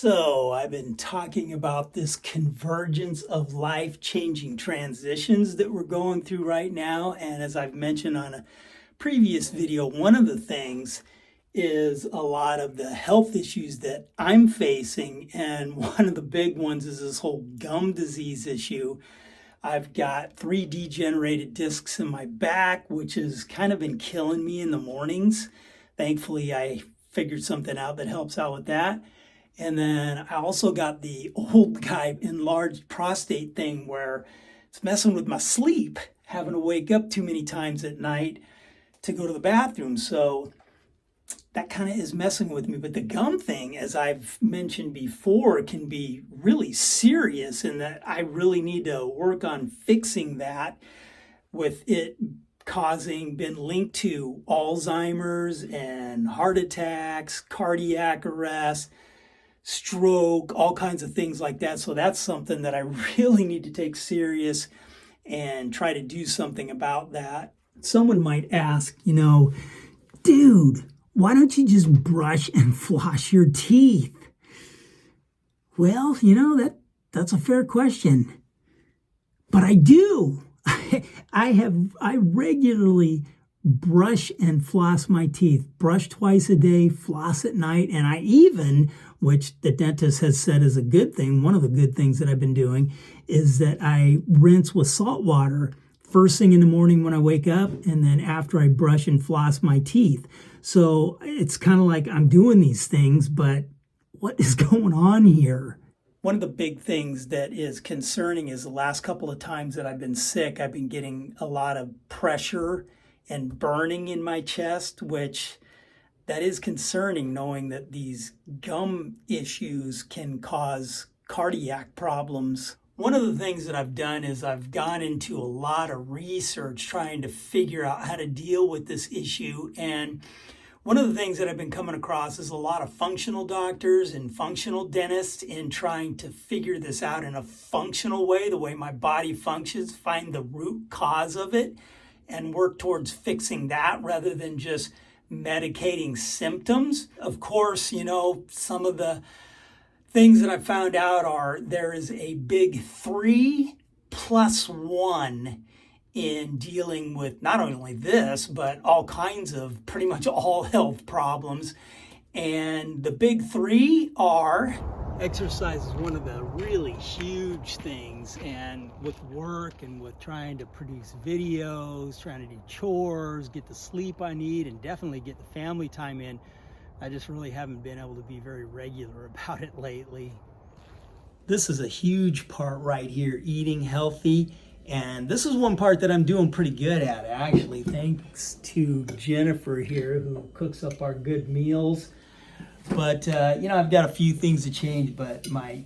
So, I've been talking about this convergence of life-changing transitions that we're going through right now. And as I've mentioned on a previous video, one of the things is a lot of the health issues that I'm facing. And one of the big ones is this whole gum disease issue. I've got 3 degenerated discs in my back, which has kind of been killing me in the mornings. Thankfully, I figured something out that helps out with that. And then I also got the old guy enlarged prostate thing where it's messing with my sleep, having to wake up too many times at night to go to the bathroom. So that kind of is messing with me. But the gum thing, as I've mentioned before, can be really serious in that I really need to work on fixing that, with it been linked to Alzheimer's and heart attacks, cardiac arrest, stroke, all kinds of things like that. So that's something that I really need to take serious and try to do something about that. Someone might ask, dude, why don't you just brush and floss your teeth? Well, that's a fair question. But I do. I regularly brush and floss my teeth. Brush twice a day, floss at night, and I even, which the dentist has said is a good thing, one of the good things that I've been doing is that I rinse with salt water first thing in the morning when I wake up, and then after I brush and floss my teeth. So it's kind of like I'm doing these things, but what is going on here? One of the big things that is concerning is the last couple of times that I've been sick, I've been getting a lot of pressure and burning in my chest, which that is concerning, knowing that these gum issues can cause cardiac problems. One of the things that I've done is I've gone into a lot of research trying to figure out how to deal with this issue. And one of the things that I've been coming across is a lot of functional doctors and functional dentists in trying to figure this out in a functional way, the way my body functions, find the root cause of it and work towards fixing that rather than just medicating symptoms. Of course, some of the things that I found out are there is a big 3+1 in dealing with not only this, but all kinds of pretty much all health problems. And the big 3 are exercise is one of the really huge things. And with work and with trying to produce videos, trying to do chores, get the sleep I need, and definitely get the family time in, I just really haven't been able to be very regular about it lately. This is a huge part right here, eating healthy. And this is one part that I'm doing pretty good at, actually, thanks to Jennifer here, who cooks up our good meals. But, I've got a few things to change, but my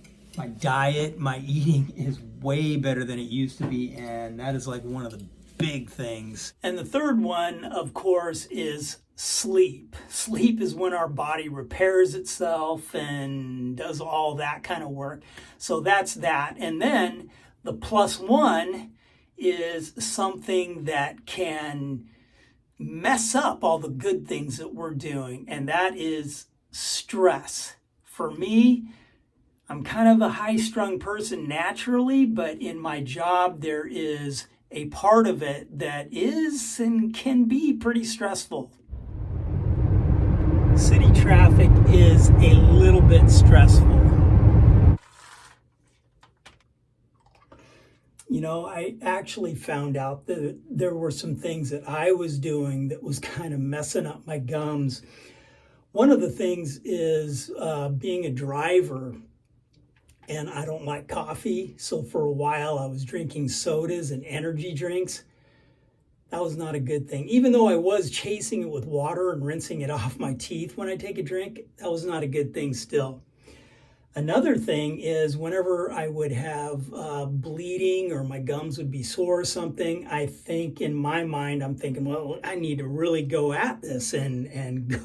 diet, my eating is way better than it used to be. And that is like one of the big things. And the third one, of course, is sleep. Sleep is when our body repairs itself and does all that kind of work. So that's that. And then the +1 is something that can mess up all the good things that we're doing, and that is stress. For me, I'm kind of a high-strung person naturally, but in my job there is a part of it that is and can be pretty stressful. City traffic is a little bit stressful. I actually found out that there were some things that I was doing that was kind of messing up my gums. One of the things is being a driver, and I don't like coffee. So for a while I was drinking sodas and energy drinks. That was not a good thing. Even though I was chasing it with water and rinsing it off my teeth when I take a drink, that was not a good thing still. Another thing is whenever I would have bleeding or my gums would be sore or something, I think in my mind, I'm thinking, well, I need to really go at this and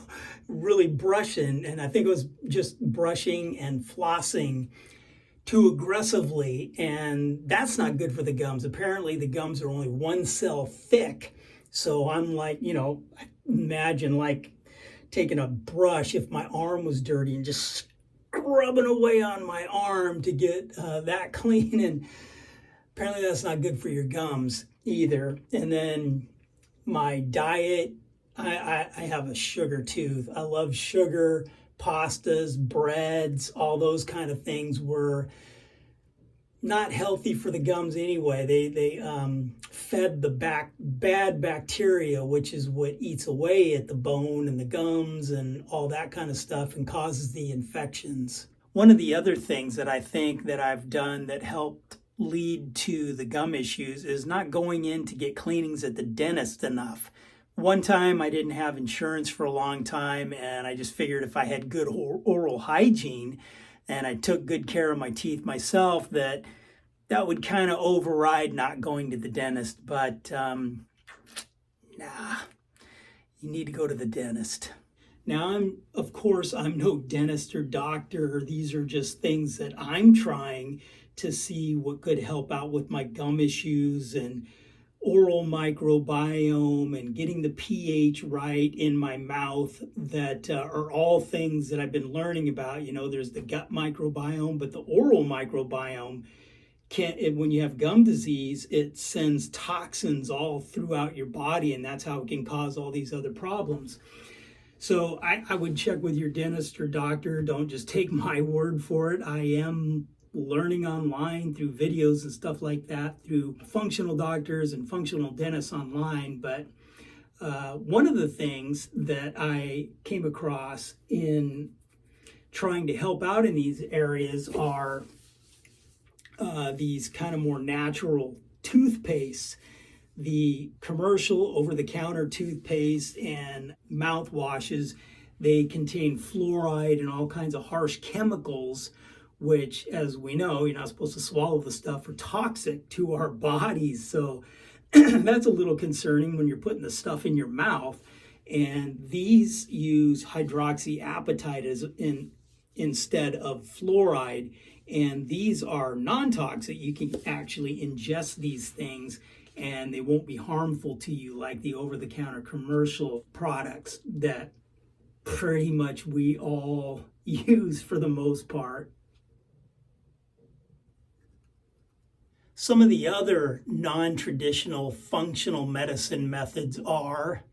really brush. And I think it was just brushing and flossing too aggressively. And that's not good for the gums. Apparently, the gums are only 1 cell thick. So I'm like, imagine like taking a brush if my arm was dirty and just scrubbing away on my arm to get that clean, and apparently that's not good for your gums either. And then my diet, I have a sugar tooth. I love sugar, pastas, breads, all those kind of things were not healthy for the gums anyway. They fed the bad bacteria, which is what eats away at the bone and the gums and all that kind of stuff and causes the infections. One of the other things that I think that I've done that helped lead to the gum issues is not going in to get cleanings at the dentist enough. One time I didn't have insurance for a long time, and I just figured if I had good oral hygiene and I took good care of my teeth myself, that would kind of override not going to the dentist. But nah, you need to go to the dentist. Now, of course, I'm no dentist or doctor. These are just things that I'm trying to see what could help out with my gum issues and oral microbiome and getting the pH right in my mouth. That are all things that I've been learning about. You know, there's the gut microbiome, but the oral microbiome, when you have gum disease, it sends toxins all throughout your body, and that's how it can cause all these other problems. So I would check with your dentist or doctor. Don't just take my word for it. I am learning online through videos and stuff like that, through functional doctors and functional dentists online. But one of the things that I came across in trying to help out in these areas are these kind of more natural toothpastes. The commercial over-the-counter toothpaste and mouthwashes, they contain fluoride and all kinds of harsh chemicals, which, as we know, you're not supposed to swallow the stuff, are toxic to our bodies. So that's a little concerning when you're putting the stuff in your mouth. And these use hydroxyapatite instead of fluoride. And these are non-toxic. You can actually ingest these things and they won't be harmful to you like the over-the-counter commercial products that pretty much we all use for the most part. Some of the other non-traditional functional medicine methods are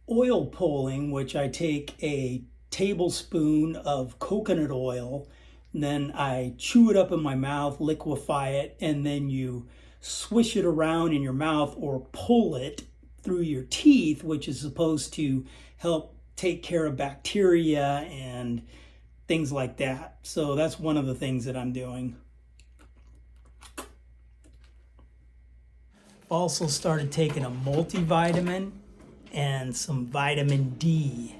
oil pulling, which I take a tablespoon of coconut oil, and then I chew it up in my mouth, liquefy it, and then you swish it around in your mouth or pull it through your teeth, which is supposed to help take care of bacteria and things like that. So that's one of the things that I'm doing. Also started taking a multivitamin and some vitamin D.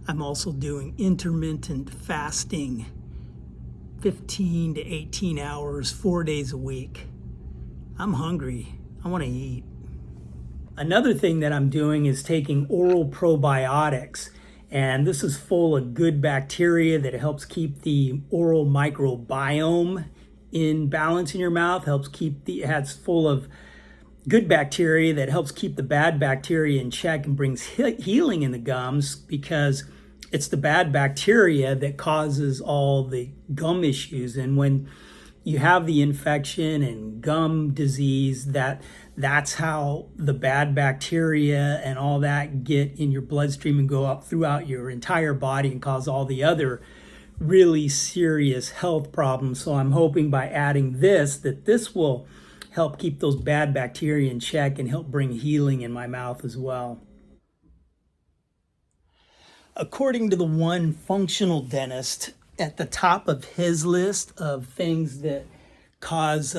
I'm also doing intermittent fasting, 15 to 18 hours, 4 days a week. I'm hungry. I want to eat. Another thing that I'm doing is taking oral probiotics. And this is full of good bacteria that helps keep the oral microbiome in balance in your mouth, it's full of good bacteria that helps keep the bad bacteria in check and brings healing in the gums, because it's the bad bacteria that causes all the gum issues. And when you have the infection and gum disease, that's how the bad bacteria and all that get in your bloodstream and go up throughout your entire body and cause all the other really serious health problems. So I'm hoping by adding that this will help keep those bad bacteria in check and help bring healing in my mouth as well. According to the one functional dentist, at the top of his list of things that cause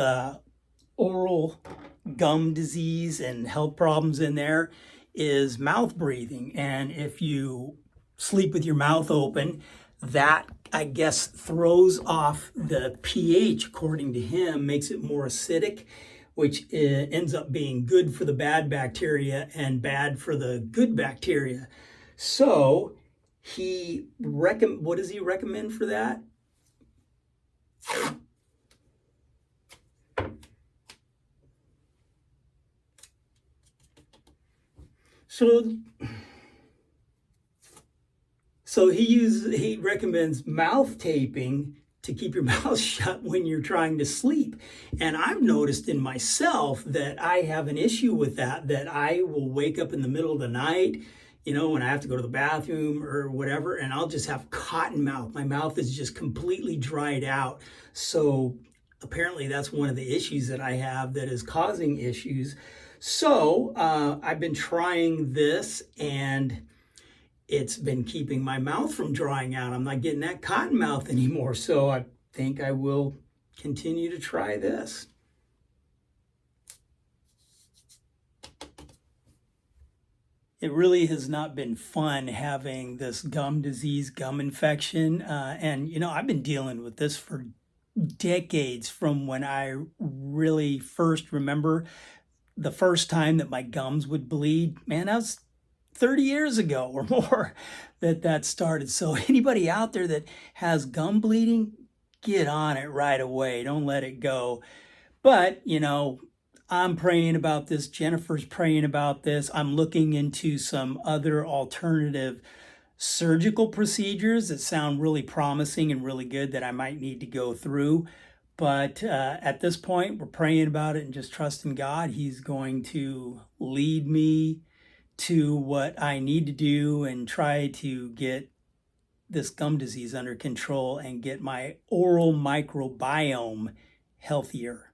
oral gum disease and health problems in there is mouth breathing. And if you sleep with your mouth open, that, I guess, throws off the pH, according to him, makes it more acidic, which ends up being good for the bad bacteria and bad for the good bacteria. So what does he recommend for that? So So he recommends mouth taping to keep your mouth shut when you're trying to sleep. And I've noticed in myself that I have an issue with that I will wake up in the middle of the night, when I have to go to the bathroom or whatever, and I'll just have cotton mouth. My mouth is just completely dried out. So apparently that's one of the issues that I have that is causing issues. So I've been trying this, and it's been keeping my mouth from drying out. I'm not getting that cotton mouth anymore. So I think I will continue to try this. It really has not been fun having this gum disease, gum infection. And I've been dealing with this for decades, from when I really first remember the first time that my gums would bleed. Man, that was 30 years ago or more that started. So anybody out there that has gum bleeding, get on it right away. Don't let it go. But, I'm praying about this. Jennifer's praying about this. I'm looking into some other alternative surgical procedures that sound really promising and really good that I might need to go through. But at this point, we're praying about it and just trusting God. He's going to lead me to what I need to do and try to get this gum disease under control and get my oral microbiome healthier.